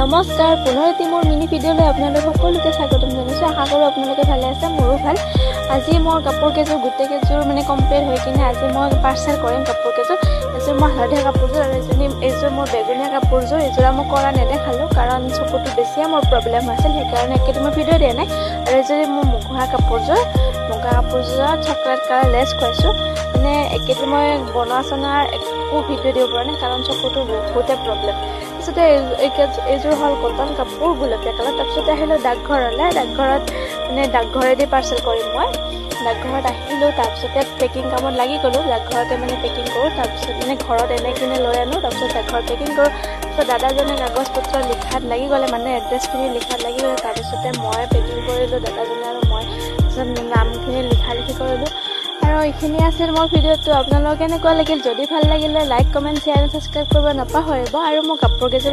নমস্কাৰ, পুনৰ এটি মোৰ মিনি ভিডিঅ'লৈ আপোনালোক সকলোকে স্বাগতম জনাইছোঁ। আশা কৰোঁ আপোনালোকে ভালে আছে, মোৰো ভাল। আজি মোৰ কাপোৰ কেইযোৰ গোটেইকেইযোৰ কমপ্লিট হৈ কিনে আজি মই পাৰ্চেল কৰিম কাপোৰ কেইযোৰ। এযোৰ মই হালধীয়া কাপোৰযোৰ আৰু এইযোৰ মোৰ বেগুনীয়া কাপোৰযোৰ। এইযোৰ মই কৰা নেদেখালোঁ কাৰণ চকুটো বেছিয়ে মোৰ প্ৰব্লেম হৈছিল, সেইকাৰণে একেবাৰে মই ভিডিঅ' দিয়া নাই। আৰু এইযোৰ মোৰ মুগা কাপোৰযোৰত চকলেট কালাৰ লেছ খুৱাইছোঁ। একেবাৰে মই বনোৱা চনোৱাৰ একো ভিডিঅ' দিব পৰা নাই কাৰণ চকুটো বহুতে প্ৰব্লেম। তাৰপিছতে এইযোৰ হ'ল কটন কাপোৰ গোলপীয়া কালাৰ। তাৰপিছতে আহিলোঁ ডাকঘৰলৈ। ডাকঘৰেদি পাৰ্চেল কৰিম মই। ডাকঘৰত আহিলোঁ, তাৰপিছতে পেকিং কামত লাগি গ'লোঁ। ডাকঘৰতে পেকিং কৰোঁ, তাৰপিছত ঘৰত এনে কিনে লৈ আনোঁ, তাৰপিছত ডাকঘৰত পেকিং কৰোঁ। তাৰপিছত দাদাজনে কাগজ পত্ৰ লিখাত লাগি গ'লে, এড্ৰেছখিনি লিখাত লাগি গ'লে। তাৰপিছতে মই পেকিং কৰিলোঁ, দাদাজনে আৰু মই তাৰপিছত নামখিনি লিখি কৰিলোঁ। আৰু এইখিনি আছিল মোৰ ভিডিঅ'টো। আপোনালোক কেনেকুৱা লাগিল? যদি ভাল লাগিলে লাইক, কমেণ্ট, শ্বেয়াৰ, ছাবস্ক্ৰাইব কৰিব নাপাহৰিব। আৰু মোৰ কাপোৰ কেইযোৰ